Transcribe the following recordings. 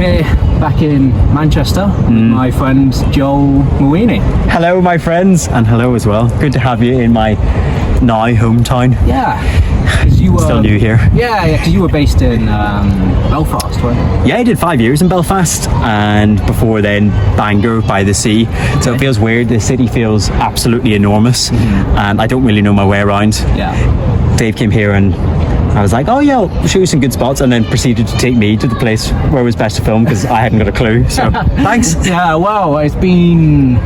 here back in Manchester with my friend Joel Mawhinney. Hello, my friends, and hello as well. Good to have you in my now hometown. Yeah, because you were still new here. Yeah, because you were based in Belfast, weren't you? Yeah, I did 5 years in Belfast, and before then Bangor by the sea. So it feels weird. The city feels absolutely enormous, and I don't really know my way around. Yeah. Dave came here and I was like, oh yeah, I'll show you some good spots, and then proceeded to take me to the place where it was best to film because I hadn't got a clue. So thanks. Yeah, well, it's been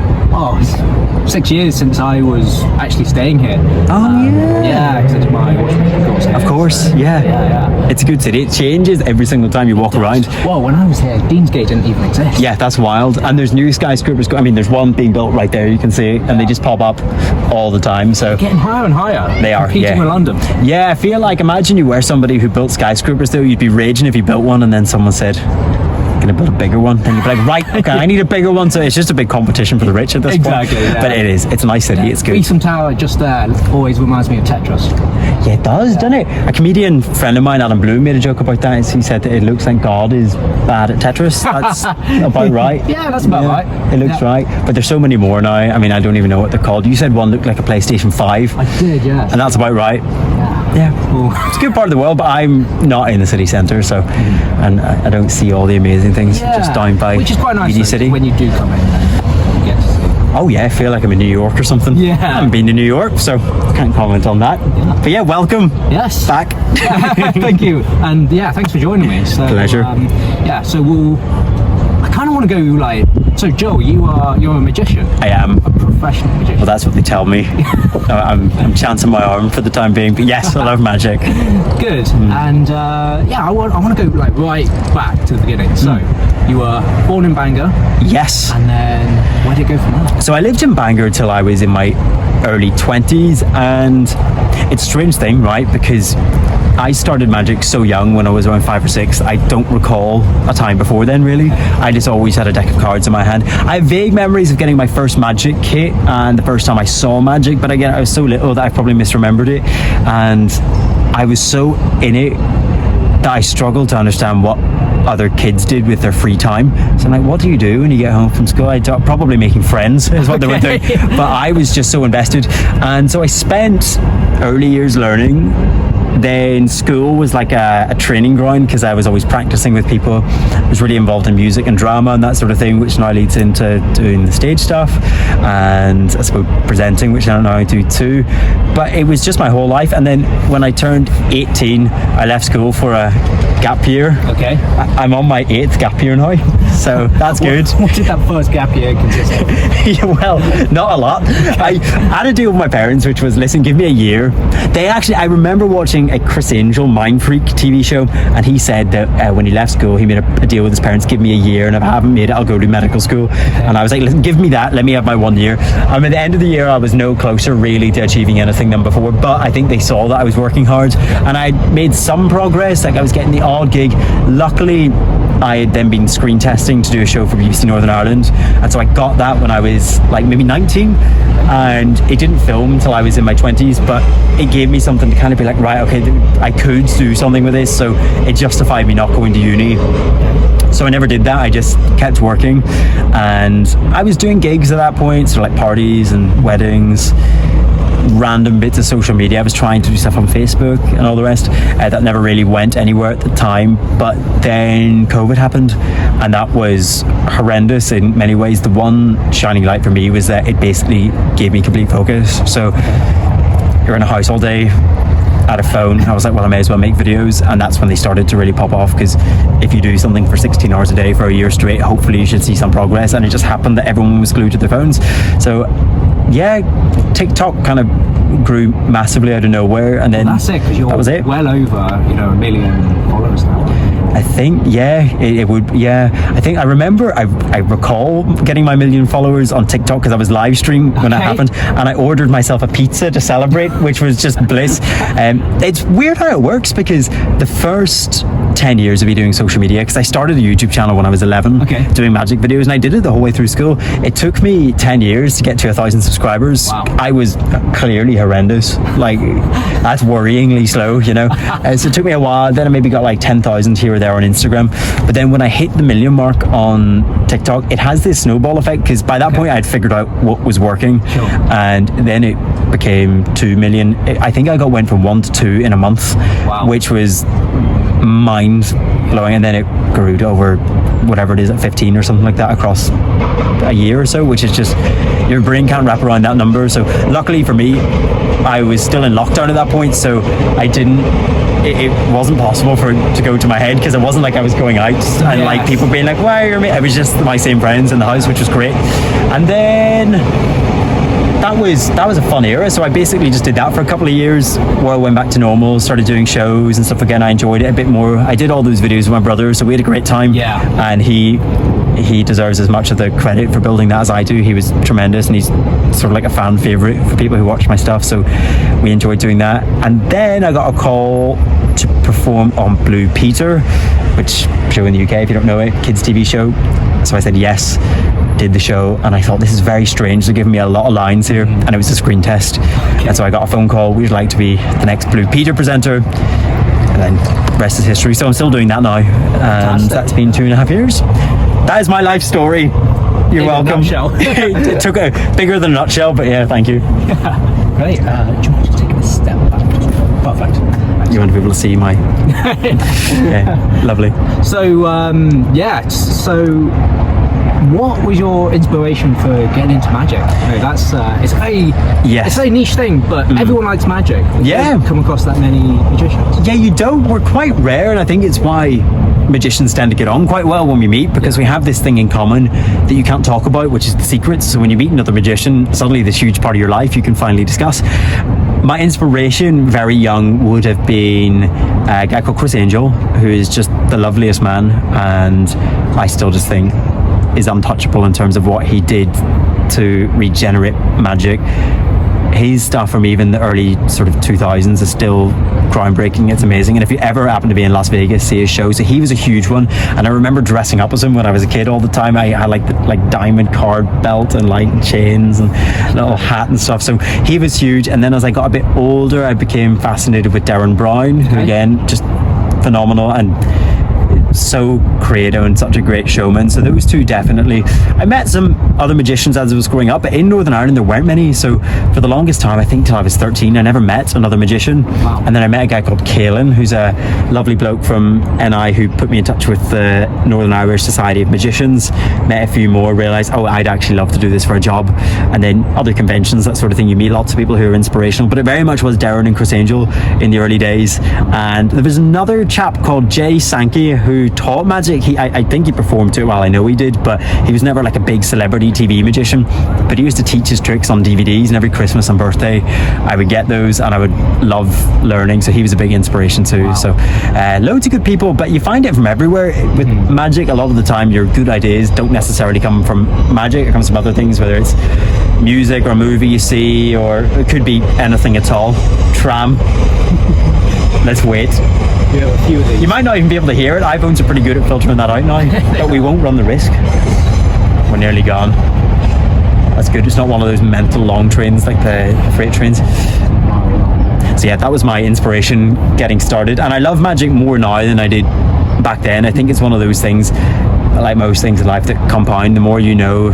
6 years since I was actually staying here. Yeah, because it's my watchmaking course here. Of course, yeah. It's a good city. It changes every single time you walk around. Well, when I was here, Deansgate didn't even exist. Yeah, that's wild. And there's new skyscrapers. I mean, there's one being built right there, you can see, and they just pop up all the time. So getting higher and higher. They are, competing with London. Yeah, I feel like, imagine you were somebody who built skyscrapers though, you'd be raging if you built one and then someone said, gonna build a bigger one, then you'd be like, right, okay, I need a bigger one. So it's just a big competition for the rich at this point. Yeah. But it's a nice city. It's good. Beetham Tower just there always reminds me of Tetris. Yeah, it does, doesn't it? A comedian friend of mine, Adam Bloom, made a joke about that. He said that it looks like God is bad at Tetris. That's about right. Yeah, that's about right. It looks right. But there's so many more now. I mean, I don't even know what they're called. You said one looked like a PlayStation 5. I did, yeah. And that's about right. Yeah. Cool. It's a good part of the world, but I'm not in the city centre, so and I don't see all the amazing things just down by which is quite nice City. When you do come in and you get to see. Oh yeah, I feel like I'm in New York or something. Yeah. I haven't been to New York, so can't comment on that. Yeah. But yeah, welcome. Yes. Back. Thank you. And yeah, thanks for joining me. So, pleasure. I kind of want to go so Joe, you're a magician. I am. A professional magician. Well, that's what they tell me. I'm chancing my arm for the time being, but yes, I love magic. Good. And I want to go right back to the beginning. So you were born in Bangor. Yes. And then where did it go from there? So I lived in Bangor till I was in my early 20s, and it's a strange thing, right? Because I started magic so young, when I was around 5 or 6. I don't recall a time before then, really. I just always had a deck of cards in my hand. I have vague memories of getting my first magic kit and the first time I saw magic, but again, I was so little that I probably misremembered it. And I was so in it that I struggled to understand what other kids did with their free time. So I'm like, what do you do when you get home from school? I thought probably making friends is what they were doing. But I was just so invested. And so I spent early years learning. Then school was like a training ground because I was always practicing with people. I was really involved in music and drama and that sort of thing, which now leads into doing the stage stuff and I suppose presenting, which I now do too. But it was just my whole life. And then when I turned 18, I left school for a gap year. Okay. I'm on my 8th gap year now, so that's good. What did that first gap year consist of? Yeah, well, not a lot. I had a deal with my parents, which was, listen, give me a year. I remember watching a Chris Angel Mind Freak TV show, and he said that when he left school, he made a deal with his parents, give me a year, and if I haven't made it, I'll go to medical school. And I was like, listen, give me that, let me have my 1 year. At the end of the year, I was no closer really to achieving anything than before, but I think they saw that I was working hard, and I made some progress. Like, I was getting the odd gig. Luckily, I had then been screen testing to do a show for BBC Northern Ireland, and so I got that when I was like maybe 19, and it didn't film until I was in my 20s, but it gave me something to kind of be like, right, okay, I could do something with this, so it justified me not going to uni. So I never did that. I just kept working, and I was doing gigs at that point, so like parties and weddings, random bits of social media. I was trying to do stuff on Facebook and all the rest. That never really went anywhere at the time, but then COVID happened, and that was horrendous in many ways. The one shining light for me was that it basically gave me complete focus. So you're in a house all day at a phone. I was like, well, I may as well make videos, and that's when they started to really pop off, because if you do something for 16 hours a day for a year straight, hopefully you should see some progress. And it just happened that everyone was glued to their phones. So yeah, TikTok kind of grew massively out of nowhere, and then that's it, because you're well over 1 million followers now. I think, it would, I think I remember, I recall getting my 1 million followers on TikTok because I was live streaming when it happened, and I ordered myself a pizza to celebrate, which was just bliss. It's weird how it works, because the first 10 years of me doing social media, because I started a YouTube channel when I was 11, doing magic videos, and I did it the whole way through school. It took me 10 years to get to 1,000 subscribers. Wow. I was clearly horrendous. Like, that's worryingly slow, so it took me a while. Then I maybe got like 10,000 here or there there on Instagram. But then when I hit the 1 million mark on TikTok, it has this snowball effect, because by that point I'd figured out what was working. Sure. And then it became 2 million. I think I went from 1 to 2 in a month. Wow. Which was mind blowing, and then it grew to over whatever it is at 15 or something like that across a year or so, which is just, your brain can't wrap around that number. So luckily for me, I was still in lockdown at that point, so I didn't, it wasn't possible for it to go to my head, because it wasn't like I was going out and like people being like, why are you? It was just my same friends in the house, which was great. And then that was a fun era. So I basically just did that for a couple of years where I went back to normal, started doing shows and stuff again. I enjoyed it a bit more. I did all those videos with my brother, so we had a great time. Yeah. And he deserves as much of the credit for building that as I do. He was tremendous, and he's sort of like a fan favorite for people who watch my stuff, so we enjoyed doing that. And then I got a call to perform on Blue Peter, which show in the UK, if you don't know it, kids TV show. So I said yes, did the show, and I thought, this is very strange, they're giving me a lot of lines here, and it was a screen test. And so I got a phone call, we'd like to be the next Blue Peter presenter, and then rest is history. So I'm still doing that now, and that's been 2.5 years. That is my life story. You're welcome. It took a bigger than a nutshell, but yeah, thank you. Great. Do you mind just taking a step back? Perfect. You want to be able to see my yeah, lovely. So so what was your inspiration for getting into magic? You know, that's it's a niche thing, but everyone likes magic. You don't come across that many magicians. Yeah, you don't. We're quite rare, and I think it's why magicians tend to get on quite well when we meet, because we have this thing in common that you can't talk about, which is the secrets. So when you meet another magician, suddenly this huge part of your life you can finally discuss. My inspiration very young would have been a guy called Chris Angel, who is just the loveliest man, and I still just think is untouchable in terms of what he did to regenerate magic. His stuff from even the early sort of 2000s is still groundbreaking. It's amazing. And if you ever happen to be in Las Vegas, see his show. So he was a huge one, and I remember dressing up as him when I was a kid all the time. I had like the diamond card belt and like chains and little hat and stuff. So he was huge. And then as I got a bit older, I became fascinated with Darren Brown, who again, just phenomenal and so creative and such a great showman. So those two definitely. I met some other magicians as I was growing up, but in Northern Ireland there weren't many. So for the longest time, I think till I was 13, I never met another magician. Wow. And then I met a guy called Caelan, who's a lovely bloke from NI, who put me in touch with the Northern Irish Society of Magicians. Met a few more, realised, oh, I'd actually love to do this for a job. And then other conventions, that sort of thing, you meet lots of people who are inspirational. But it very much was Darren and Chris Angel in the early days. And there was another chap called Jay Sankey who taught magic. I think he performed too. Well, I know he did, but he was never like a big celebrity TV magician. But he used to teach his tricks on DVDs, and every Christmas and birthday I would get those, and I would love learning. So he was a big inspiration too. Wow. So loads of good people, but you find it from everywhere with magic. A lot of the time your good ideas don't necessarily come from magic. It comes from other things, whether it's music or a movie you see, or it could be anything at all. Tram. Let's wait. Yeah, a few of these. You might not even be able to hear it. iPhones are pretty good at filtering that out now, but we won't run the risk. We're nearly gone. That's good. It's not one of those mental long trains like the freight trains. So yeah, that was my inspiration getting started, and I love magic more now than I did back then. I think it's one of those things, like most things in life, that compound. The more you know,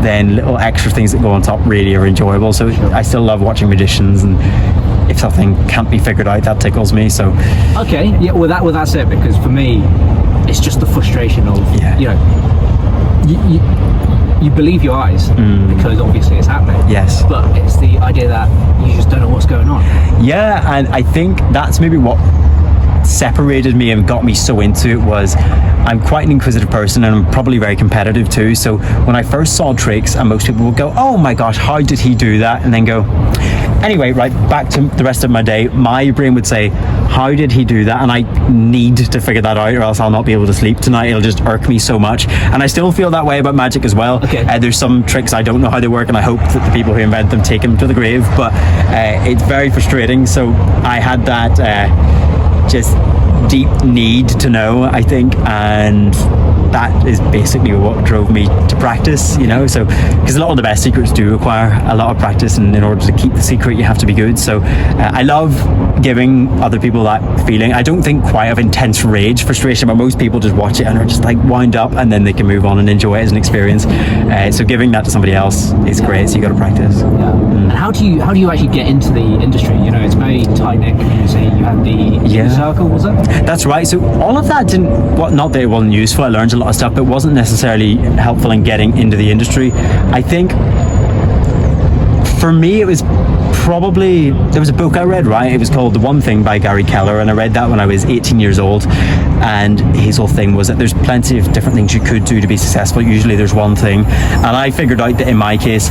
then little extra things that go on top really are enjoyable. So I still love watching magicians, and if something can't be figured out, that tickles me. So okay, yeah, well that's it, because for me it's just the frustration of you know, you believe your eyes because obviously it's happening, yes, but it's the idea that you just don't know what's going on. Yeah, and I think that's maybe what separated me and got me so into it. Was I'm quite an inquisitive person, and I'm probably very competitive too. So when I first saw tricks, and most people would go, oh my gosh, how did he do that? And then go, anyway, right, back to the rest of my day, my brain would say, how did he do that? And I need to figure that out, or else I'll not be able to sleep tonight. It'll just irk me so much. And I still feel that way about magic as well. Okay. There's some tricks I don't know how they work, and I hope that the people who invent them take them to the grave, but it's very frustrating. So I had that just deep need to know, I think, and that is basically what drove me to practice, you know. So because a lot of the best secrets do require a lot of practice, and in order to keep the secret you have to be good. So I love giving other people that feeling. I don't think quite of intense rage, frustration, but most people just watch it and are just like wound up, and then they can move on and enjoy it as an experience. So giving that to somebody else is great. So you got to practice. And how do you actually get into the industry? You know, it's very tight knit community. You have the circle, was it? That's right. So all of that not that it wasn't useful. I learned a lot of stuff, but it wasn't necessarily helpful in getting into the industry. I think for me, it was probably, there was a book I read, right? It was called The One Thing by Gary Keller, and I read that when I was 18 years old. And his whole thing was that there's plenty of different things you could do to be successful. Usually there's one thing. And I figured out that in my case,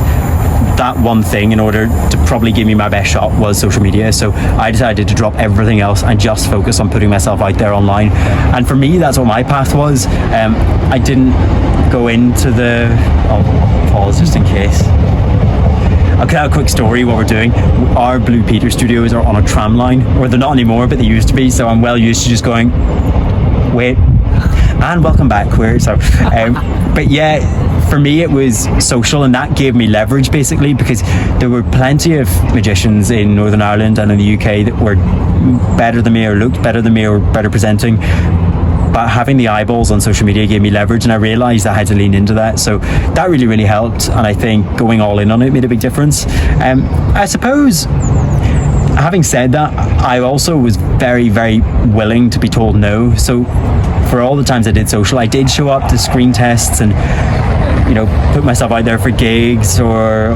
that one thing, in order to probably give me my best shot, was social media. So I decided to drop everything else and just focus on putting myself out there online. And for me, that's what my path was. I didn't go into the... I'll pause just in case. I'll tell a quick story what we're doing. Our Blue Peter studios are on a tram line, or they're not anymore, but they used to be, so I'm well used to just going, wait, and welcome back, queer. So, but yeah, for me it was social, and that gave me leverage basically, because there were plenty of magicians in Northern Ireland and in the UK that were better than me, or looked better than me, or better presenting. But having the eyeballs on social media gave me leverage, and I realised I had to lean into that. So that really, really helped. And I think going all in on it made a big difference. I suppose, having said that, I also was very, very willing to be told no. So for all the times I did social, I did show up to screen tests and, you know, put myself out there for gigs or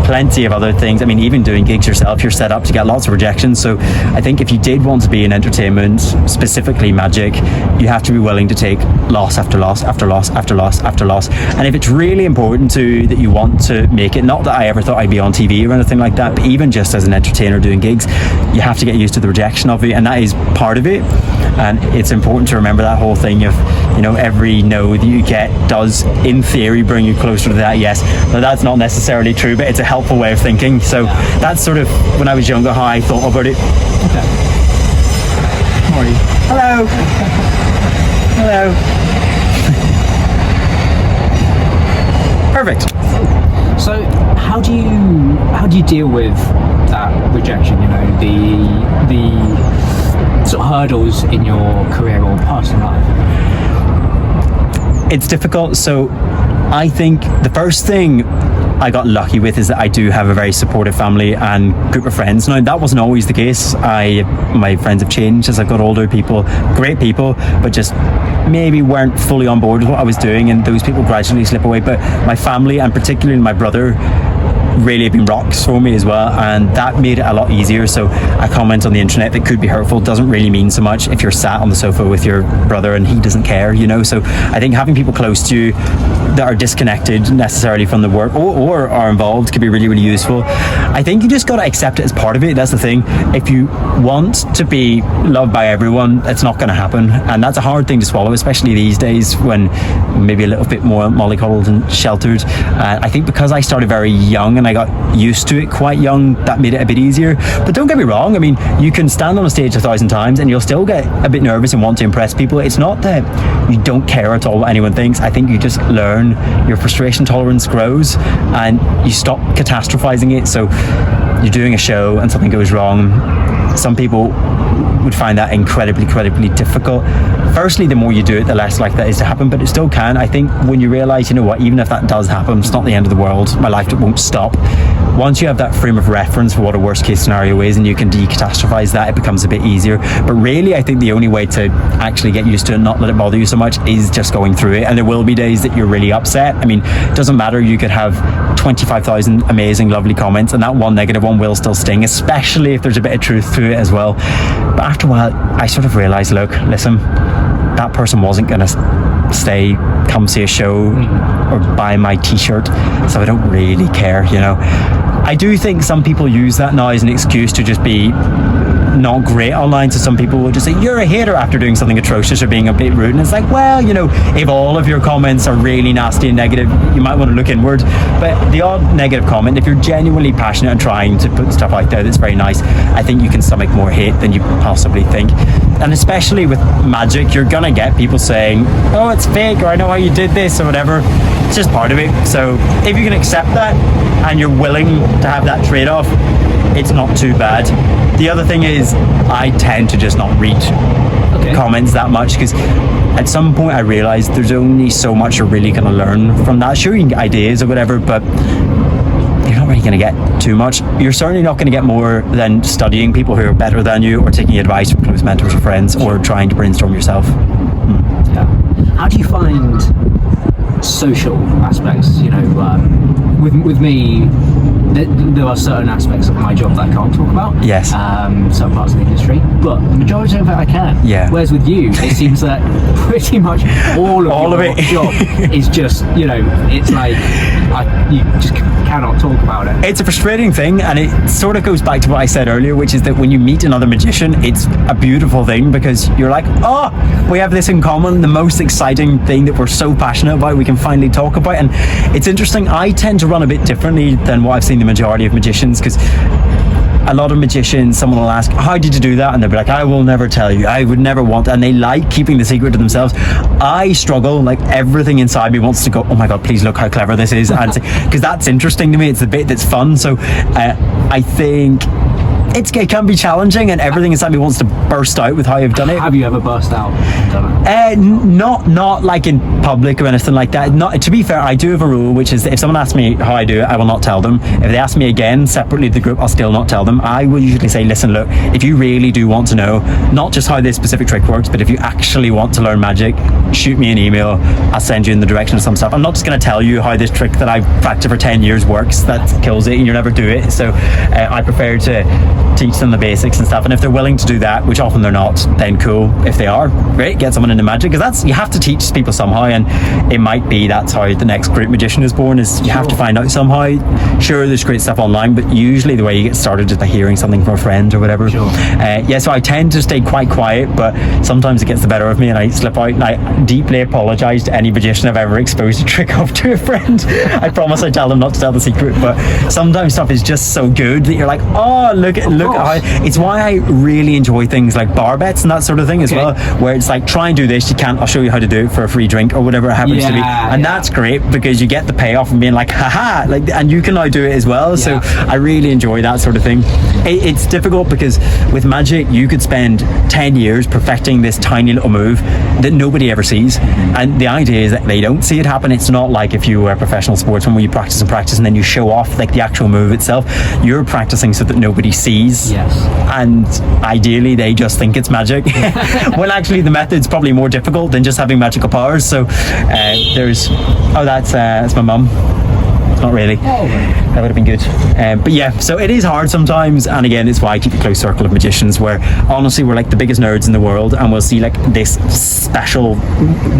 plenty of other things. I mean, even doing gigs yourself, you're set up to get lots of rejections. So I think if you did want to be in entertainment, specifically magic, you have to be willing to take loss after loss after loss after loss after loss. And if it's really important to that you want to make it, not that I ever thought I'd be on TV or anything like that, but even just as an entertainer doing gigs, you have to get used to the rejection of it, and that is part of it. And it's important to remember that whole thing of, you know, every no that you get does in theory bring you closer to that yes. Now that's not necessarily true, but it's a helpful way of thinking. So that's sort of, when I was younger, how I thought about it. Okay. How are you? Hello. Hello. Perfect. So how do you deal with that rejection? You know, the sort of hurdles in your career or personal life? It's difficult. So I think the first thing I got lucky with is that I do have a very supportive family and group of friends. Now, that wasn't always the case. My friends have changed as I've got older. Great people, but just maybe weren't fully on board with what I was doing, and those people gradually slip away. But my family, and particularly my brother, really have been rocks for me as well, and that made it a lot easier. So a comment on the internet that could be hurtful doesn't really mean so much if you're sat on the sofa with your brother and he doesn't care, you know. So I think having people close to you that are disconnected necessarily from the work or are involved could be really, really useful. I think you just got to accept it as part of it. That's the thing. If you want to be loved by everyone, it's not going to happen, and that's a hard thing to swallow, especially these days when maybe a little bit more mollycoddled and sheltered. I think because I started very young and I got used to it quite young, that made it a bit easier. But don't get me wrong, I mean, you can stand on a stage 1,000 times and you'll still get a bit nervous and want to impress people. It's not that you don't care at all what anyone thinks. I think you just learn, your frustration tolerance grows and you stop catastrophizing it. So you're doing a show and something goes wrong. Some people would find that incredibly difficult. Firstly, the more you do it, the less likely that is to happen, but it still can. I think when you realise, you know what, even if that does happen, it's not the end of the world. My life won't stop. Once you have that frame of reference for what a worst case scenario is and you can decatastrophize that, it becomes a bit easier. But really, I think the only way to actually get used to it and not let it bother you so much is just going through it. And there will be days that you're really upset. I mean, it doesn't matter, you could have 25,000 amazing, lovely comments and that one negative one will still sting, especially if there's a bit of truth to it as well. But after a while, I sort of realised, look, listen, that person wasn't going to come see a show or buy my t-shirt, so I don't really care, you know. I do think some people use that now as an excuse to just be not great online. So some people will just say you're a hater after doing something atrocious or being a bit rude, and it's like, well, you know, if all of your comments are really nasty and negative, you might want to look inward. But the odd negative comment, if you're genuinely passionate and trying to put stuff out there that's very nice, I think you can stomach more hate than you possibly think. And especially with magic, you're gonna get people saying, oh, it's fake, or I know how you did this, or whatever. It's just part of it. So if you can accept that and you're willing to have that trade-off, it's not too bad. The other thing is, I tend to just not read comments that much, because at some point I realized there's only so much you're really going to learn from that. Sure, you can get ideas or whatever, but you're not really going to get too much. You're certainly not going to get more than studying people who are better than you, or taking advice from close mentors or friends, or trying to brainstorm yourself. Yeah. How do you find social aspects? You know, with me, there are certain aspects of my job that I can't talk about. Yes. Some parts of the industry, but the majority of it I can. Yeah. Whereas with you, it seems that pretty much all of your job is just, you know, it's like you just cannot talk about it. It's a frustrating thing, and it sort of goes back to what I said earlier, which is that when you meet another magician, it's a beautiful thing, because you're like, oh, we have this in common, the most exciting thing that we're so passionate about, we can finally talk about. And it's interesting, I tend to run a bit differently than what I've seen the majority of magicians, because a lot of magicians, someone will ask, how did you do that? And they'll be like, I will never tell you, I would never want, and they like keeping the secret to themselves. I struggle, like everything inside me wants to go, oh my god, please look how clever this is, and because that's interesting to me, it's the bit that's fun. So I think it can be challenging, and everything inside me wants to burst out with how you've done it. Have you ever burst out and done it? Not like in public or anything like that. Not, to be fair, I do have a rule, which is that if someone asks me how I do it, I will not tell them. If they ask me again separately to the group, I'll still not tell them. I will usually say, listen, look, if you really do want to know, not just how this specific trick works, but if you actually want to learn magic, shoot me an email. I'll send you in the direction of some stuff. I'm not just going to tell you how this trick that I've practiced for 10 years works. That kills it, and you'll never do it. So I prefer to teach them the basics and stuff, and if they're willing to do that, which often they're not, then cool. If they are, great, get someone into magic, because that's, you have to teach people somehow, and it might be that's how the next great magician is born, is you have to find out somehow. Sure, there's great stuff online, but usually the way you get started is by hearing something from a friend or whatever. So I tend to stay quite quiet, but sometimes it gets the better of me and I slip out, and I deeply apologize to any magician I've ever exposed a trick of to a friend. I promise I tell them not to tell the secret, but sometimes stuff is just so good that you're like, oh, look at how, it's why I really enjoy things like bar bets and that sort of thing as well, where it's like, try and do this, you can't, I'll show you how to do it for a free drink or whatever it happens to be, and that's great, because you get the payoff and being like, haha, like, and you can now do it as well. So I really enjoy that sort of thing. It's difficult because with magic you could spend 10 years perfecting this tiny little move that nobody ever sees, and the idea is that they don't see it happen. It's not like if you were a professional sportsman where you practice and then you show off like the actual move itself. You're practicing so that nobody sees, and ideally they just think it's magic. Well, actually the method's probably more difficult than just having magical powers. So there's, oh, that's my mum. Not really. That would have been good. But yeah, so it is hard sometimes, and again, it's why I keep a close circle of magicians, where honestly we're like the biggest nerds in the world, and we'll see like this special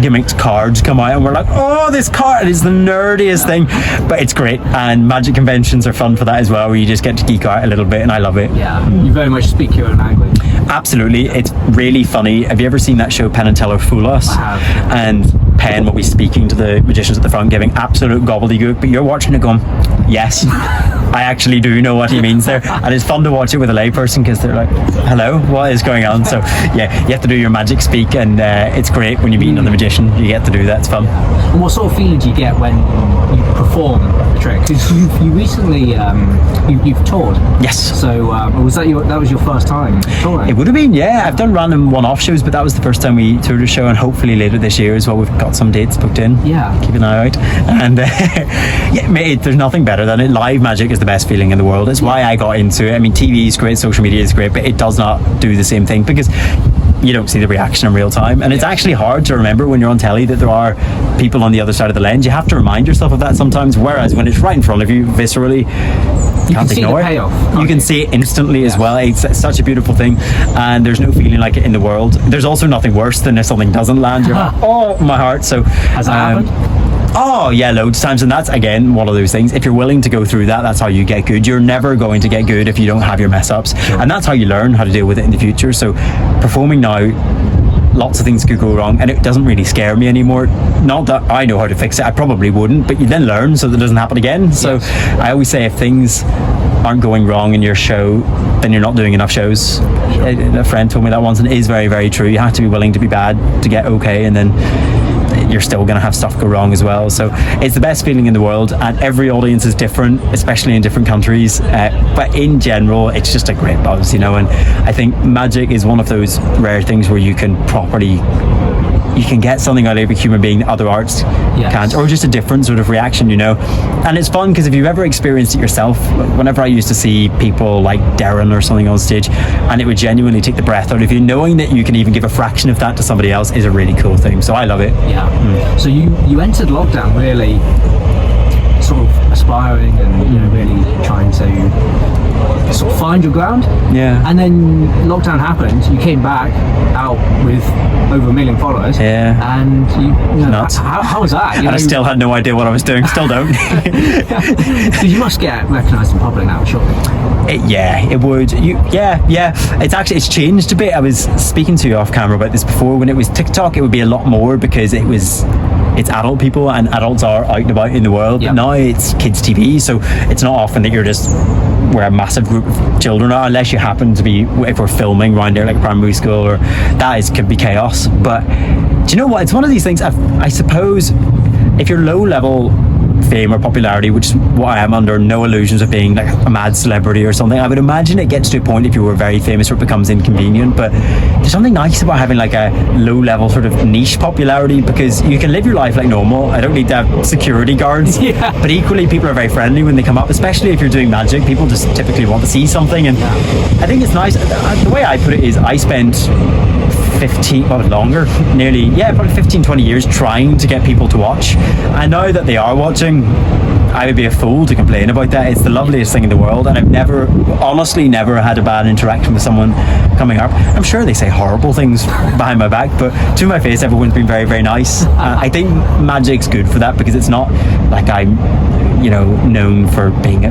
gimmicked cards come out and we're like, oh, this card is the nerdiest thing, but it's great. And magic conventions are fun for that as well, where you just get to geek out a little bit, and I love it. You very much speak your own language. Absolutely, it's really funny. Have you ever seen that show Penn and Teller Fool Us? I have. And Penn will be speaking to the magicians at the front, giving absolute gobbledygook, but you're watching it going, yes, I actually do know what he means there. And it's fun to watch it with a layperson, because they're like, hello, what is going on? So yeah, you have to do your magic speak, and it's great when you meet another magician. You get to do that, it's fun. And what sort of feeling do you get when you perform the trick? Because you recently you've toured. Yes. So was that your first time touring? It would have been, yeah. I've done random one-off shows, but that was the first time we toured a show, and hopefully later this year as well. We've got some dates booked in. Yeah. Keep an eye out. And yeah, mate, there's nothing better than it. Live magic is the best feeling in the world. It's why I got into it. I mean, TV is great, social media is great, but it does not do the same thing, because you don't see the reaction in real time, and it's actually hard to remember when you're on telly that there are people on the other side of the lens. You have to remind yourself of that sometimes, whereas when it's right in front of you viscerally, you can't ignore it. You can see it instantly as well. It's such a beautiful thing, and there's no feeling like it in the world. There's also nothing worse than if something doesn't land. You're like, oh, my heart. So has that happened? Oh yeah, loads of times, and that's again one of those things. If you're willing to go through that, that's how you get good. You're never going to get good if you don't have your mess ups, and that's how you learn how to deal with it in the future. So performing now, lots of things could go wrong, and it doesn't really scare me anymore. Not that I know how to fix it, I probably wouldn't, but you then learn so that it doesn't happen again. So I always say, if things aren't going wrong in your show, then you're not doing enough shows. A friend told me that once, and it is very, very true. You have to be willing to be bad to get okay, and then you're still going to have stuff go wrong as well. So it's the best feeling in the world, and every audience is different, especially in different countries, but in general it's just a great buzz, you know. And I think magic is one of those rare things where you can get something out of every human being that other arts can't, or just a different sort of reaction, you know. And it's fun because if you've ever experienced it yourself, whenever I used to see people like Darren or something on stage, and it would genuinely take the breath out of you, knowing that you can even give a fraction of that to somebody else is a really cool thing. So I love it. So you entered lockdown really sort of aspiring and, you know, really trying to sort of find your ground. And then lockdown happened, you came back out with over 1 million followers. And you know, nuts. How was that? And I still had no idea what I was doing. Still don't. You must get recognised in public now, surely. It would. It's changed a bit. I was speaking to you off camera about this before. When it was TikTok, it would be a lot more because it's adult people, and adults are out and about in the world. But now it's kids TV, so it's not often that you're just where a massive group of children are, unless you happen to be, if we're filming around there like primary school, or could be chaos. But do you know what, it's one of these things, I suppose if you're low level fame or popularity, which is what I am, under no illusions of being like a mad celebrity or something, I would imagine it gets to a point if you were very famous where it becomes inconvenient. But there's something nice about having like a low level sort of niche popularity, because you can live your life like normal. I don't need to have security guards. But equally, people are very friendly when they come up, especially if you're doing magic. People just typically want to see something, and I think it's nice. The way I put it is, I spent 15-20 years trying to get people to watch, and now that they are watching, I would be a fool to complain about that. It's the loveliest thing in the world, and I've honestly never had a bad interaction with someone coming up. I'm sure they say horrible things behind my back, but to my face, everyone's been very, very nice. I think magic's good for that, because it's not like I'm, known for being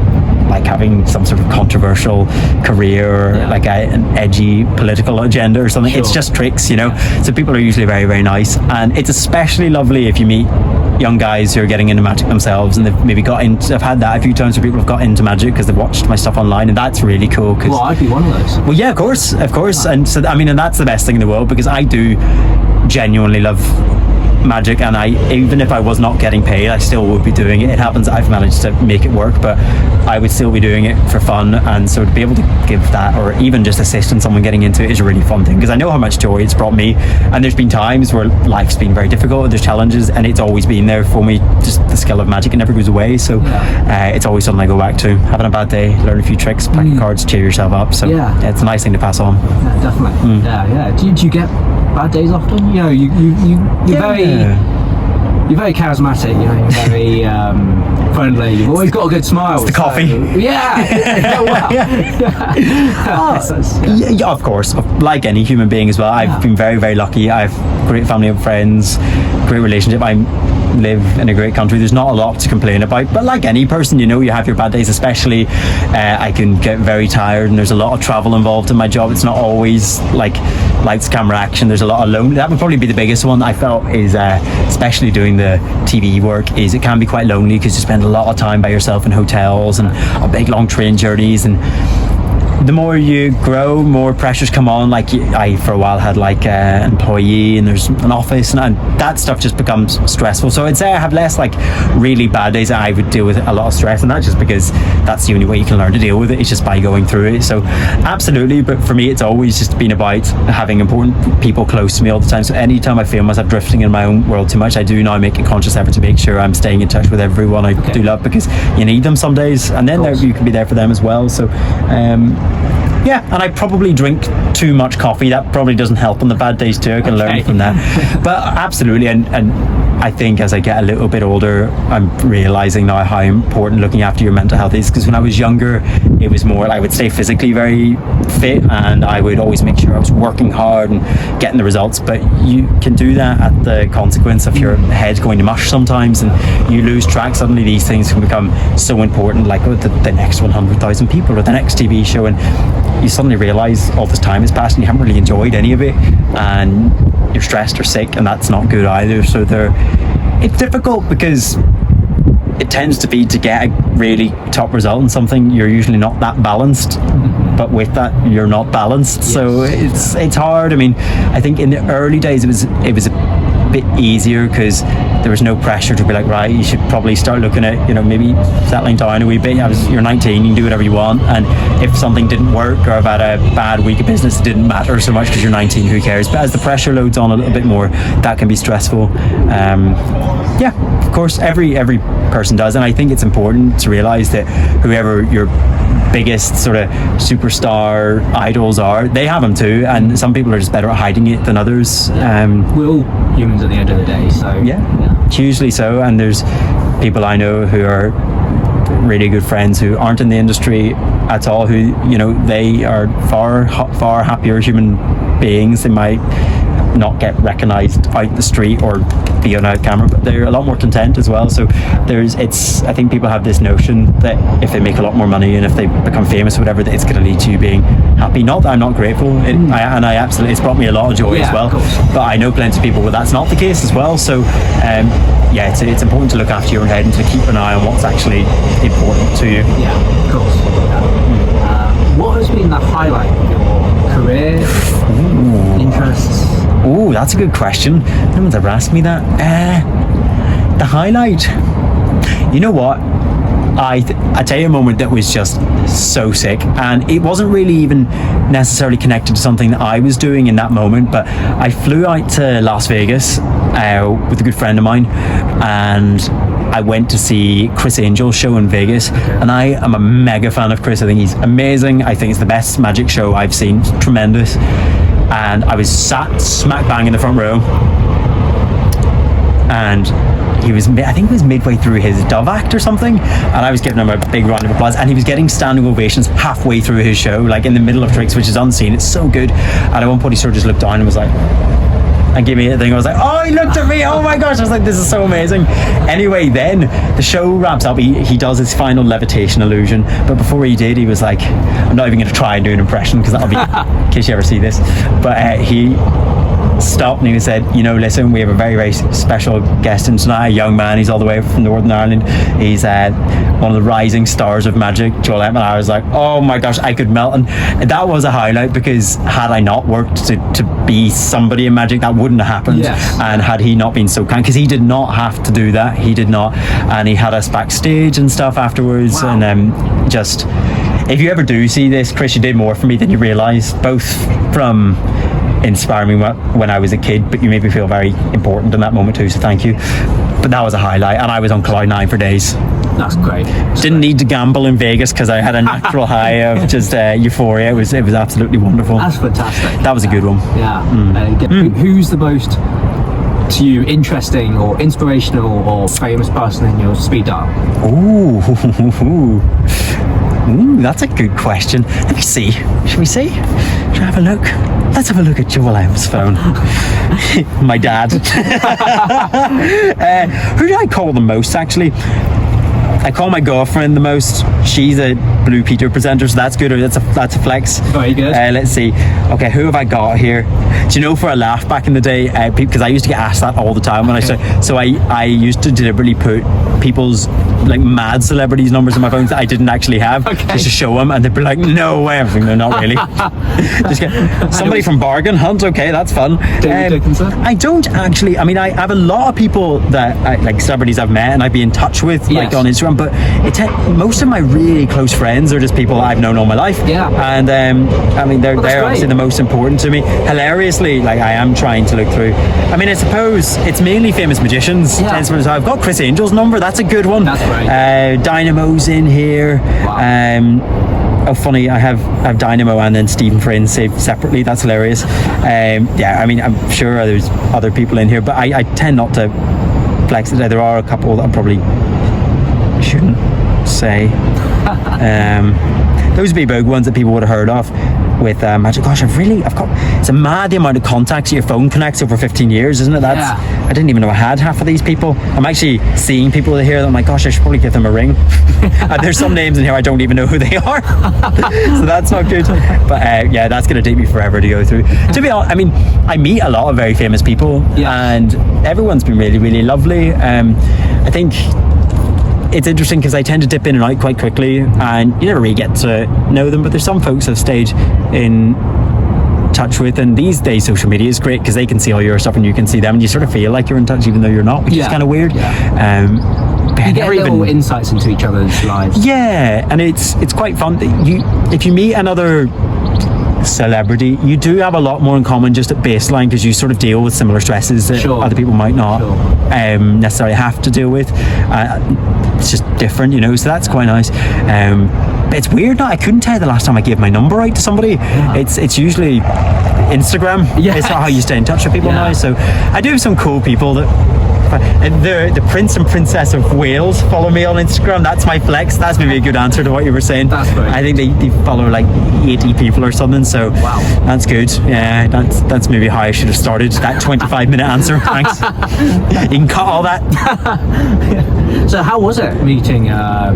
like having some sort of controversial career or like an edgy political agenda or something. It's just tricks, so people are usually very, very nice. And it's especially lovely if you meet young guys who are getting into magic themselves, and they've maybe got into, I've had that a few times where people have got into magic because they've watched my stuff online, and that's really cool. Well, I'd be one of those. Well, yeah, of course. And so and that's the best thing in the world, because I do genuinely love magic, and even if I was not getting paid, I still would be doing it. It happens that I've managed to make it work, but I would still be doing it for fun. And so to be able to give that, or even just assist in someone getting into it, is a really fun thing, because I know how much joy it's brought me. And there's been times where life's been very difficult, there's challenges, and it's always been there for me. Just the skill of magic, it never goes away. So it's always something I go back to. Having a bad day, learn a few tricks, pack of cards, cheer yourself up. So it's a nice thing to pass on. Yeah, definitely. Do you get bad days often? You're very charismatic, you're very friendly, you've always got a good smile. It's the coffee. Of course, like any human being as well. I've been very, very lucky. I have great family and friends, great relationship. I live in a great country. There's not a lot to complain about, but like any person, you have your bad days. Especially I can get very tired, and there's a lot of travel involved in my job. It's not always like lights, camera, action. There's a lot of lonely. That would probably be the biggest one I felt, is especially doing the TV work, is it can be quite lonely, because you spend a lot of time by yourself in hotels and on big long train journeys, and the more you grow, more pressures come on. Like I for a while had like an employee, and there's an office, and that stuff just becomes stressful. So I'd say I have less like really bad days. I would deal with a lot of stress, and that's just because that's the only way you can learn to deal with it, is just by going through it. So absolutely, but for me it's always just been about having important people close to me all the time. So anytime I feel myself drifting in my own world too much, I do now make a conscious effort to make sure I'm staying in touch with everyone I do love, because you need them some days, and then you can be there for them as well. So Yeah, and I probably drink too much coffee. That probably doesn't help on the bad days too. I can learn from that. But absolutely, and I think as I get a little bit older, I'm realizing now how important looking after your mental health is, because when I was younger, it was more, I would stay physically very fit and I would always make sure I was working hard and getting the results, but you can do that at the consequence of your head going to mush sometimes, and you lose track. Suddenly these things can become so important, like the next 100,000 people or the next TV show, and you suddenly realize all this time has passed and you haven't really enjoyed any of it, and you're stressed or sick, and that's not good either. So it's difficult because it tends to be, to get a really top result in something, you're usually not that balanced, but with that you're not balanced. Yes. So it's hard. I mean, I think in the early days it was a bit easier because there was no pressure to be like, right, you should probably start looking at, maybe settling down a wee bit. You're 19, you can do whatever you want, and if something didn't work or I've had a bad week of business, it didn't matter so much because you're 19, who cares? But as the pressure loads on a little bit more, that can be stressful. Yeah, of course, every person does, and I think it's important to realise that whoever your biggest sort of superstar idols are, they have them too, and some people are just better at hiding it than others. We're all humans at the end of the day, so yeah, hugely so. And there's people I know who are really good friends who aren't in the industry at all, who they are far happier human beings. They might not get recognised out the street or be on a camera, but they're a lot more content as well. So I think people have this notion that if they make a lot more money and if they become famous or whatever, that it's going to lead to you being happy. Not that I'm not grateful, I absolutely, it's brought me a lot of joy as well, but I know plenty of people where that's not the case as well. So it's important to look after your own head and to keep an eye on what's actually important to you. Yeah, of course. What has been the highlight of your career, interests? Oh, that's a good question. No one's ever asked me that. The highlight. You know what? I tell you a moment that was just so sick, and it wasn't really even necessarily connected to something that I was doing in that moment, but I flew out to Las Vegas with a good friend of mine, and I went to see Chris Angel's show in Vegas, and I am a mega fan of Chris. I think he's amazing. I think it's the best magic show I've seen. It's tremendous. And I was sat smack bang in the front row, and I think he was midway through his Dove act or something, and I was giving him a big round of applause, and he was getting standing ovations halfway through his show, like in the middle of tricks, which is unseen. It's so good. And at one point he sort of just looked down and was like, and gave me a thing. I was like, oh, he looked at me, oh my gosh. I was like, this is so amazing. Anyway, then the show wraps up. He does his final levitation illusion, but before he did, he was like, I'm not even going to try and do an impression because that'll be in case you ever see this, but he stopped and he said, listen, we have a very, very special guest in tonight, a young man. He's all the way from Northern Ireland. He's one of the rising stars of magic, Joel Emmet. And I was like, oh my gosh, I could melt. And that was a highlight, because had I not worked to be somebody in magic, that wouldn't have happened. Yes. And had he not been so kind, because he did not have to do that, he did not, and he had us backstage and stuff afterwards. Wow. And just, if you ever do see this, Chris, you did more for me than you realise, both from inspiring me when I was a kid, but you made me feel very important in that moment too, so thank you. But that was a highlight, and I was on cloud 9 for days. That's great. Didn't need to gamble in Vegas because I had a natural high of just euphoria. It was absolutely wonderful. That's fantastic. That was a good one. Yeah. Who's the most, to you, interesting or inspirational or famous person in your speed dial? Ooh, that's a good question. Let me see. Should we see? Should I have a look? Let's have a look at Joel M's phone. My dad. Who do I call the most, actually? I call my girlfriend the most. She's a Blue Peter presenter, so that's good. That's a flex. Very good. Let's see. Okay, who have I got here? Do you know, for a laugh back in the day, because I used to get asked that all the time when I used to deliberately put people's like mad celebrities numbers in my phone that I didn't actually have, just to show them, and they'd be like, no way. I'm thinking, no, not really. Just get somebody from Bargain Hunt. Okay, that's fun. I don't actually. I mean, I have a lot of people that like celebrities I've met and I'd be in touch with, like on Instagram, but most of my really close friends are just people I've known all my life. Yeah. And I mean, they're obviously the most important to me. Hilariously, like, I am trying to look through. I mean, I suppose it's mainly famous magicians. Yeah. I've got Chris Angel's number. That's a good one. That's right. Dynamo's in here. Wow. oh, funny, I have Dynamo and then Stephen Friend saved separately. That's hilarious. Yeah, I mean, I'm sure there's other people in here, but I tend not to flex it. There are a couple that I probably shouldn't say. Those would be big ones that people would have heard of with Magic. Gosh, I've got, it's a mad the amount of contacts your phone connects over 15 years, isn't it? I didn't even know I had half of these people. I'm actually seeing people here that I'm like, gosh, I should probably give them a ring. There's some names in here I don't even know who they are. So that's not good. But yeah, that's going to take me forever to go through. To be honest, I mean, I meet a lot of very famous people, and everyone's been really, really lovely. I think it's interesting because I tend to dip in and out quite quickly, and you never really get to know them, but there's some folks I've stayed in touch with, and these days social media is great because they can see all your stuff and you can see them, and you sort of feel like you're in touch even though you're not, which is kind of weird. You get little insights into each other's lives. Yeah, and it's quite fun. If you meet another celebrity, you do have a lot more in common just at baseline because you sort of deal with similar stresses that other people might not necessarily have to deal with. It's just different, you know, so that's quite nice. But it's weird now, I couldn't tell you the last time I gave my number out to somebody. It's usually Instagram. It's not how you stay in touch with people now. So I do have some cool people that the Prince and Princess of Wales follow me on Instagram. That's my flex. That's maybe a good answer to what you were saying. That's great. I think they follow like 80 people or something, so that's good. Yeah, that's maybe how I should have started that 25-minute answer. Thanks. You can cut all that. So how was it meeting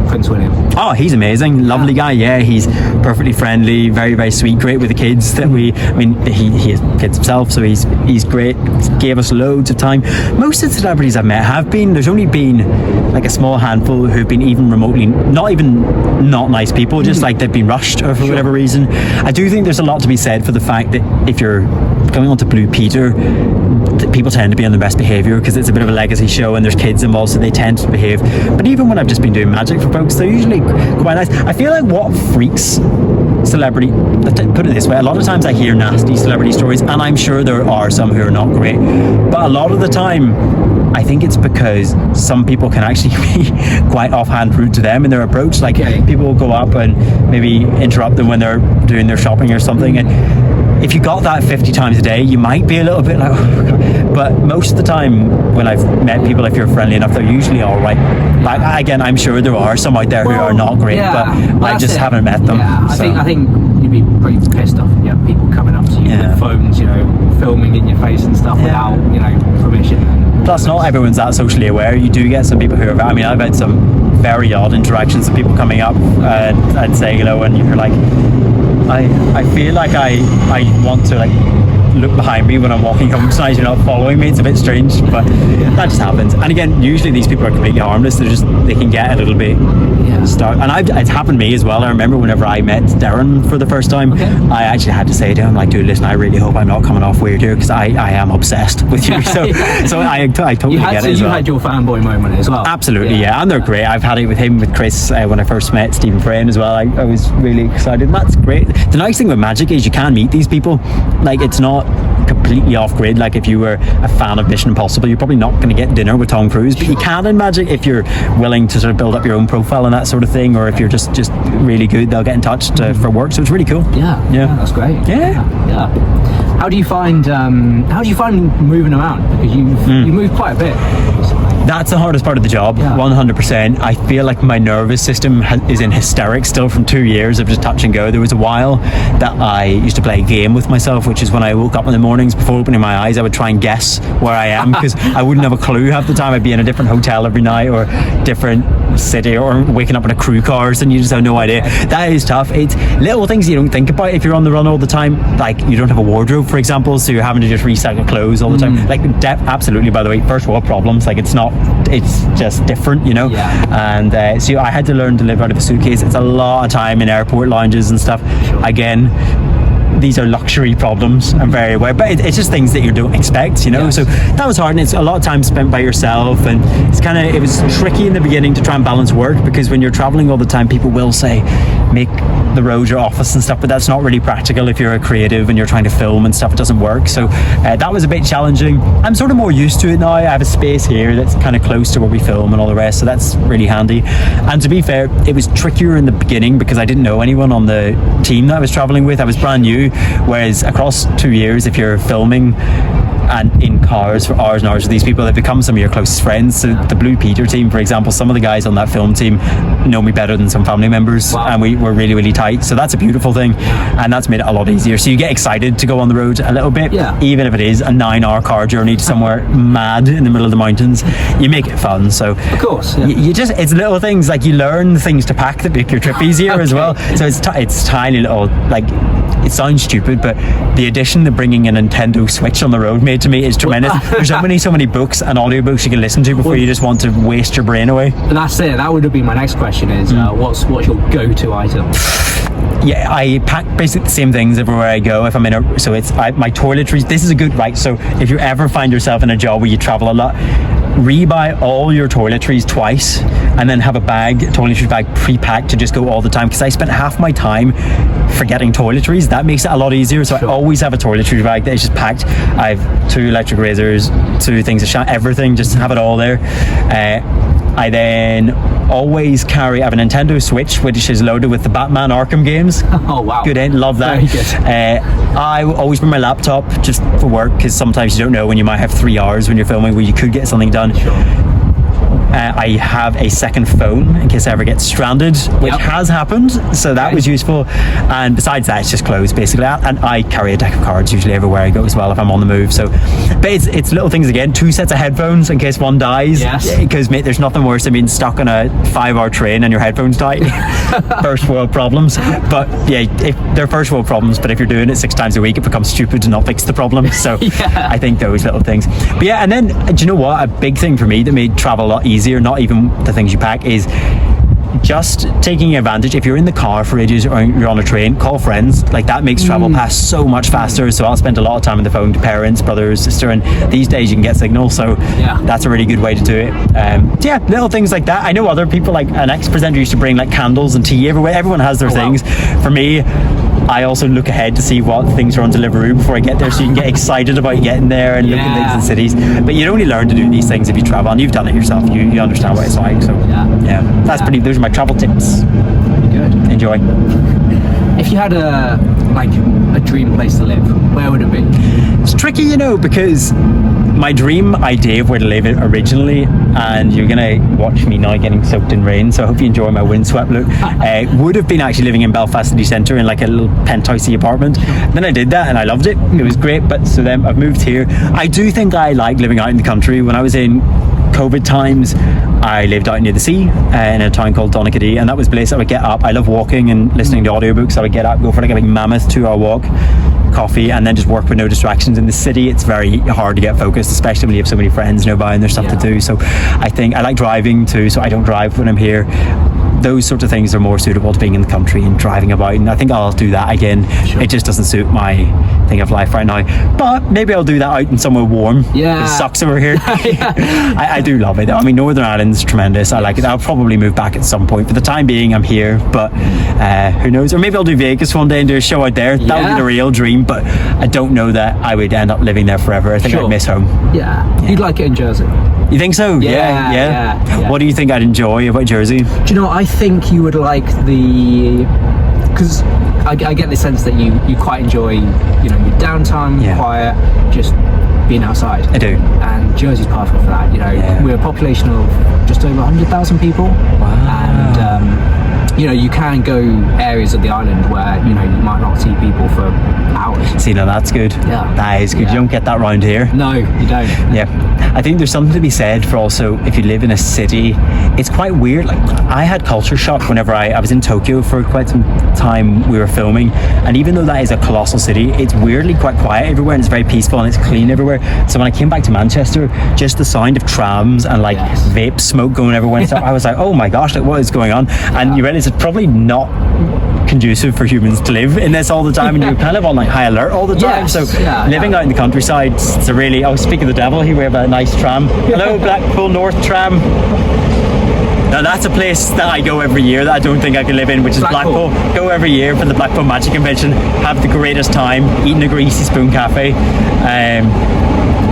Prince William? Oh, he's amazing, lovely guy. Yeah, he's perfectly friendly, very, very sweet, great with the kids that he has kids himself, so he's great. Gave us loads of time. Most of the celebrities I've met have been, there's only been like a small handful who've been even remotely not nice people, just like they've been rushed or for whatever reason. I do think there's a lot to be said for the fact that if you're coming onto Blue Peter, people tend to be on their best behaviour because it's a bit of a legacy show and there's kids involved, so they tend to behave. But even when I've just been doing magic for folks, they're usually quite nice. I feel like what freaks celebrity, put it this way, a lot of times I hear nasty celebrity stories, and I'm sure there are some who are not great, but a lot of the time I think it's because some people can actually be quite offhand rude to them in their approach. Like people will go up and maybe interrupt them when they're doing their shopping or something, and if you got that 50 times a day, you might be a little bit like, oh God. But most of the time when I've met people, if you're friendly enough, they're usually all right. Again, I'm sure there are some out there who are not great, but I just haven't met them. I think you'd be pretty pissed off if you have people coming up to you with phones, you know, filming in your face and stuff without, you know, permission. Plus, not everyone's that socially aware. You do get some people who are, I mean, I've had some very odd interactions of people coming up and saying hello, and you're like, I feel like I want to like look behind me when I'm walking home tonight. You're not following me. It's a bit strange, but that just happens. And again, usually these people are completely harmless. They can get a little bit start. And it's happened to me as well. I remember whenever I met Darren for the first time, I actually had to say to him, like, dude, listen, I really hope I'm not coming off weird here because I am obsessed with you. So I totally get it. You had your fanboy moment as well. Absolutely, and they're great. I've had it with him, with Chris, when I first met Stephen Friend as well. I was really excited, and that's great. The nice thing with magic is you can meet these people. Like, it's not completely off grid. Like, if you were a fan of Mission Impossible, you're probably not going to get dinner with Tom Cruise, but you can in magic if you're willing to sort of build up your own profile and that sort of thing, or if you're just really good, they'll get in touch for work. So it's really cool. Yeah, that's great. Yeah. How do you find moving around, because you moved quite a bit recently? That's the hardest part of the job, 100%. I feel like my nervous system is in hysterics still from 2 years of just touch and go. There was a while that I used to play a game with myself, which is when I woke up in the mornings before opening my eyes, I would try and guess where I am, because I wouldn't have a clue half the time. I'd be in a different hotel every night, or different city, or waking up in a crew car, and you just have no idea. That is tough. It's little things you don't think about if you're on the run all the time. Like, you don't have a wardrobe, for example, so you're having to just recycle clothes all the time. Like, absolutely, by the way, first world problems. Like, it's just different, you know. And so I had to learn to live out of a suitcase. It's a lot of time in airport lounges and stuff. Again, these are luxury problems and very aware, but it's just things that you don't expect, you know. Yes. So that was hard, and it's a lot of time spent by yourself, and it was tricky in the beginning to try and balance work, because when you're traveling all the time, people will say make the road your office and stuff, but that's not really practical if you're a creative and you're trying to film and stuff. It doesn't work. So that was a bit challenging. I'm sort of more used to it now. I have a space here that's kind of close to where we film and all the rest, so that's really handy. And to be fair, it was trickier in the beginning because I didn't know anyone on the team that I was traveling with. I was brand new, whereas across 2 years, if you're filming and in cars for hours and hours with these people, they've become some of your closest friends. So the Blue Peter team, for example, some of the guys on that film team know me better than some family members. Wow. And we were really, really tight. So that's a beautiful thing, and that's made it a lot easier. So you get excited to go on the road a little bit, even if it is a 9-hour car journey to somewhere mad in the middle of the mountains. You make it fun. So of course, you just, it's little things, like you learn things to pack that make your trip easier as well. So it's tiny little, like, it sounds stupid, but the addition of bringing a Nintendo Switch on the road made to me is tremendous. There's so many books and audiobooks you can listen to before you just want to waste your brain away. That's it. That would have been my next question is, what's your go-to item? Yeah, I pack basically the same things everywhere I go. If I'm in my toiletries, this is a good, right, so if you ever find yourself in a job where you travel a lot, rebuy all your toiletries twice, and then have a toiletries bag pre-packed to just go all the time, because I spent half my time forgetting toiletries. That makes it a lot easier. So sure. I always have a toiletries bag that is just packed. I have 2 electric razors, 2 things of shampoo, everything, just have it all there. I then always I have a Nintendo Switch, which is loaded with the Batman Arkham games. Oh wow, good, love that. Very good. I always bring my laptop just for work, because sometimes you don't know when you might have 3 hours when you're filming where you could get something done. Sure. I have a second phone in case I ever get stranded, which has happened, so that was useful. And besides that, it's just clothes basically, and I carry a deck of cards usually everywhere I go as well if I'm on the move. So, but it's little things again. 2 sets of headphones in case one dies, because mate, there's nothing worse than being stuck on a 5-hour train and your headphones die. First world problems. But yeah, if they're first world problems, but if you're doing it 6 times a week, it becomes stupid to not fix the problem. So I think those little things. But yeah, and then do you know what, a big thing for me that made travel a lot easier, not even the things you pack, is just taking advantage. If you're in the car for ages or you're on a train, call friends. Like, that makes travel pass so much faster. So I'll spend a lot of time on the phone to parents, brothers, sister, and these days you can get signal, so that's a really good way to do it. Little things like that. I know other people, like an ex-presenter used to bring like candles and tea everywhere. Everyone has their things. For me, I also look ahead to see what things are on Deliveroo before I get there, so you can get excited about getting there and looking at things in cities. But you'd only learn to do these things if you travel, and you've done it yourself. You understand what it's like. So that's those are my travel tips. Good. Enjoy. If you had a dream place to live, where would it be? It's tricky, because my dream idea of where to live originally, and you're gonna watch me now getting soaked in rain, so I hope you enjoy my windswept look, would have been actually living in Belfast city centre in like a little penthousey apartment. Then I did that and I loved it. It was great, but so then I've moved here. I do think I like living out in the country. When I was in COVID times, I lived out near the sea in a town called Donaghadee, and that was a place I would get up. I love walking and listening to audiobooks. I would get up, go for like a big mammoth 2-hour walk, coffee, and then just work with no distractions. In the city, it's very hard to get focused, especially when you have so many friends nearby and there's stuff to do. So I think I like driving too, so I don't drive when I'm here. Those sorts of things are more suitable to being in the country and driving about, and I think I'll do that again. Sure. It just doesn't suit my thing of life right now, but maybe I'll do that out in somewhere warm. It sucks over here. I do love it. I mean, Northern Ireland's tremendous. I like it. I'll probably move back at some point. For the time being, I'm here, but who knows? Or maybe I'll do Vegas one day and do a show out there. That would be the real dream, but I don't know that I would end up living there forever. I think I'd miss home. You'd like it in Jersey. You think so? Yeah. What do you think I'd enjoy about Jersey? Do you know, I think you would like because I get the sense that you quite enjoy, your downtime, quiet, just being outside. I do. And Jersey's perfect for that. We're a population of just over 100,000 people. Wow. And you can go areas of the island where you might not see people for hours. See, now that's good. That is good. You don't get that round here. No, you don't. I think there's something to be said for also, if you live in a city, it's quite weird. Like, I had culture shock whenever I was in Tokyo for quite some time. We were filming, and even though that is a colossal city, it's weirdly quite quiet everywhere, and it's very peaceful and it's clean everywhere. So when I came back to Manchester, just the sound of trams and vape smoke going everywhere and stuff, I was like, oh my gosh, what is going on? And you realize it's probably not conducive for humans to live in this all the time, and you're kind of on like high alert all the time. Yes, so living out in the countryside, it's a really, speak of the devil, here we have a nice tram. Hello, Blackpool North Tram. Now that's a place that I go every year that I don't think I can live in, which is Blackpool. Go every year for the Blackpool Magic Convention, have the greatest time, eating a Greasy Spoon Cafe.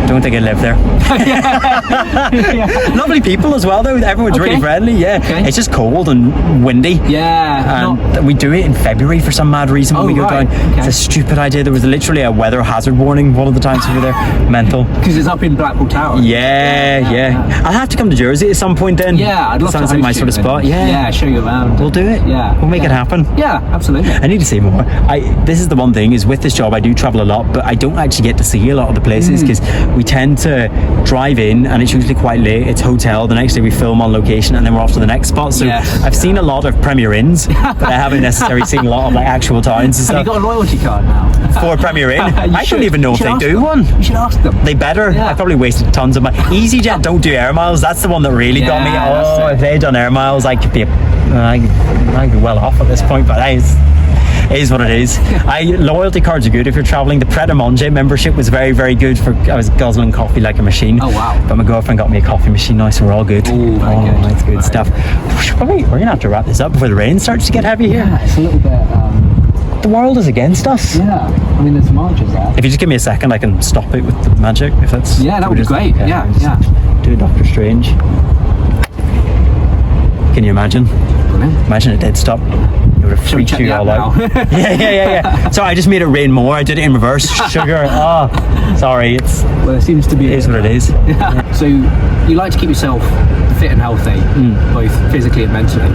Don't think I'd live there. Lovely people as well though, everyone's really friendly. It's just cold and windy. And we do it in February for some mad reason when we go down. It's a stupid idea. There was literally a weather hazard warning one of the times we were there. Mental. Because it's up in Blackpool Tower. I'll have to come to Jersey at some point then. I'd love to. Sounds like my sort of spot. Show you around. We'll do it. We'll make it happen. Absolutely. I need to see more. This is the one thing, is with this job I do travel a lot, but I don't actually get to see a lot of the places, because we tend to drive in and it's usually quite late. It's hotel, the next day we film on location, and then we're off to the next spot. So I've seen a lot of Premier Inns, but I haven't necessarily seen a lot of like actual towns and stuff. Have you got a loyalty card now for Premier Inn? I don't even know if they do one. You should ask them. They better. I probably wasted tons of money. EasyJet don't do air miles. That's the one that really got me. If they'd done air miles, I could be I'd be well off at this point, but it is what it is. Loyalty cards are good if you're traveling. The Pret a Manger membership was very, very good for. I was guzzling coffee like a machine. Oh wow! But my girlfriend got me a coffee machine now, so we're all good. Good. That's good stuff. We're gonna have to wrap this up before the rain starts to get heavy here. It's a little bit. The world is against us. I mean, there's marches there. If you just give me a second, I can stop it with the magic. If that's that would be great. Do a Doctor Strange. Can you imagine? Brilliant. Imagine it did stop. It would have freaked you all out. yeah. Sorry, I just made it rain more. I did it in reverse. Sugar. Sorry. It seems to be. It is what it is. So you like to keep yourself fit and healthy, both physically and mentally.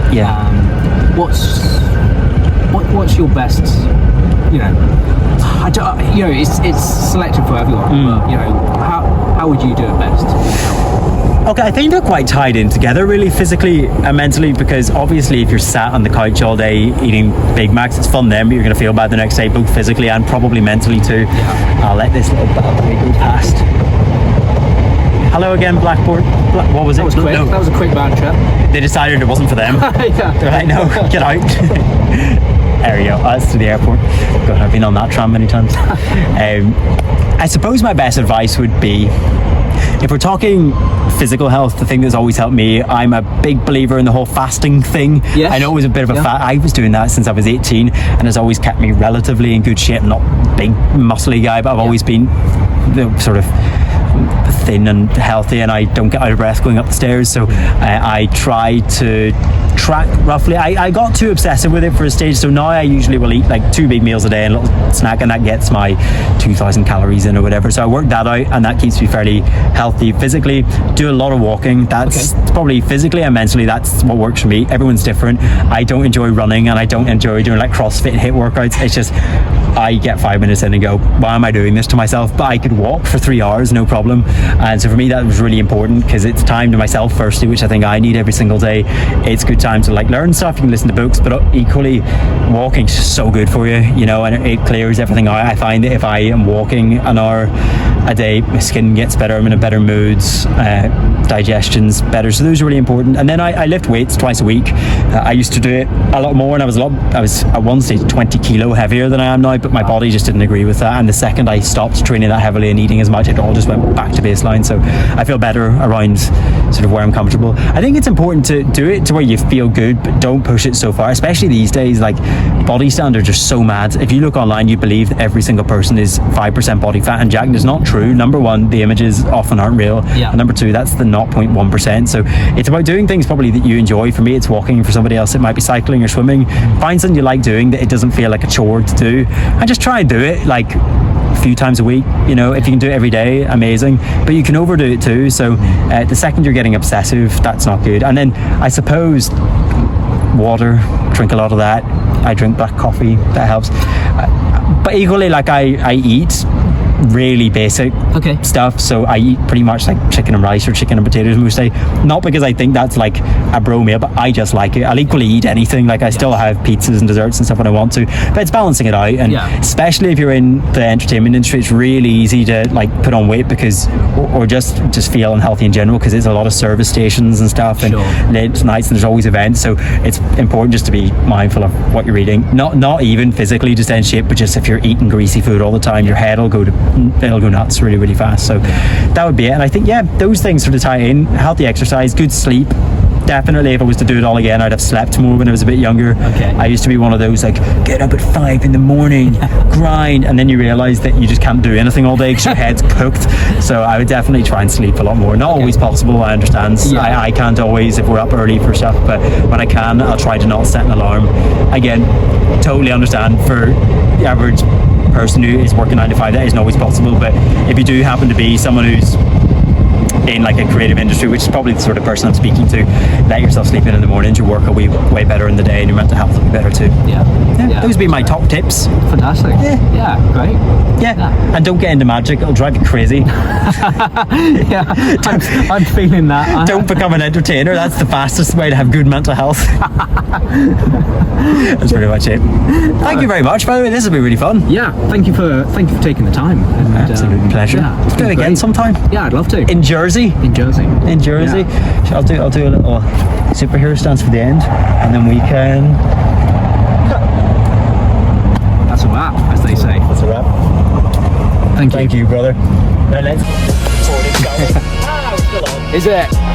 What's your best? It's selected for everyone. But how would you do it best? Okay, I think they're quite tied in together, really, physically and mentally, because obviously if you're sat on the couch all day eating Big Macs, it's fun then, but you're going to feel bad the next day, both physically and probably mentally too. I'll let this little balcony go past. Hello again, Blackboard. What was it? That was quick. That was a quick van trip. They decided it wasn't for them. They're like, no, get out. There we go. That's to the airport. God, I've been on that tram many times. I suppose my best advice would be, if we're talking physical health, the thing that's always helped me, I'm a big believer in the whole fasting thing. I know it was a bit of a I was doing that since I was 18, and it's always kept me relatively in good shape. I'm not a big muscly guy, but I've always been sort of thin and healthy, and I don't get out of breath going up the stairs, so I try to track roughly. I got too obsessive with it for a stage, so now I usually will eat like 2 big meals a day and a little snack, and that gets my 2,000 calories in or whatever, so I work that out, and that keeps me fairly healthy physically. Do a lot of walking. That's probably physically and mentally, that's what works for me. Everyone's different. I don't enjoy running, and I don't enjoy doing like CrossFit HIIT workouts. It's just, I get 5 minutes in and go, why am I doing this to myself? But I could walk for 3 hours, no problem. And so for me, that was really important, because it's time to myself firstly, which I think I need every single day. It's good time to like learn stuff. You can listen to books, but equally walking's just so good for you, and it clears everything out. I find that if I am walking an hour a day, my skin gets better, I'm in a better mood, digestion's better, so those are really important. And then I lift weights twice a week. I used to do it a lot more, and I was at one stage 20 kilo heavier than I am now, but my body just didn't agree with that, and the second I stopped training that heavily and eating as much, it all just went back to baseline. So I feel better around sort of where I'm comfortable. I think it's important to do it to where you feel good, but don't push it so far, especially these days. Like, body standards are so mad. If you look online, you believe that every single person is 5% body fat and jacked. It's not true. Number one, the images often aren't real, and number two, that's the 0.1%. so it's about doing things probably that you enjoy. For me, it's walking. For somebody else, it might be cycling or swimming. Find something you like doing that it doesn't feel like a chore to do, and just try and do it like a few times a week. If you can do it every day, amazing, but you can overdo it too. So the second you're getting obsessive, that's not good. And then I suppose water, drink a lot of that. I drink black coffee, that helps. But equally, like I eat really basic Okay. stuff. So I eat pretty much like chicken and rice or chicken and potatoes most days. Not because I think that's like a bro meal, but I just like it. I'll equally eat anything. Like I still have pizzas and desserts and stuff when I want to, but it's balancing it out. And especially if you're in the entertainment industry, it's really easy to like put on weight because, or just feel unhealthy in general, because it's a lot of service stations and stuff and late nights, and there's always events. So it's important just to be mindful of what you're eating. Not even physically to stay in shape, but just if you're eating greasy food all the time, your head will go nuts really fast. So that would be it. And I think those things sort of tie in: healthy exercise, good sleep. Definitely, if I was to do it all again, I'd have slept more when I was a bit younger. I used to be one of those like, get up at 5 in the morning, grind, and then you realise that you just can't do anything all day because your head's cooked. So I would definitely try and sleep a lot more. Not always possible, I understand. I can't always if we're up early for stuff, but when I can, I'll try to not set an alarm. Again, totally understand for the average person who is working 9 to 5, that isn't always possible. But if you do happen to be someone who's in like a creative industry, which is probably the sort of person I'm speaking to, let yourself sleep in the mornings, your work will be way better in the day and your mental health will be better too. Those would be my top tips. Fantastic. Great. And don't get into magic, it'll drive you crazy. I'm feeling that. Don't become an entertainer, that's the fastest way to have good mental health. That's pretty much it. Thank you very much, by the way, this has been really fun. Thank you for taking the time. And, absolute pleasure. Let's do it again sometime. I'd love to. In Jersey. In Jersey. I'll do a little superhero stance for the end, and then we can. That's a wrap, as they say. That's a wrap. Thank you. Thank you, brother. Now let's. Is it?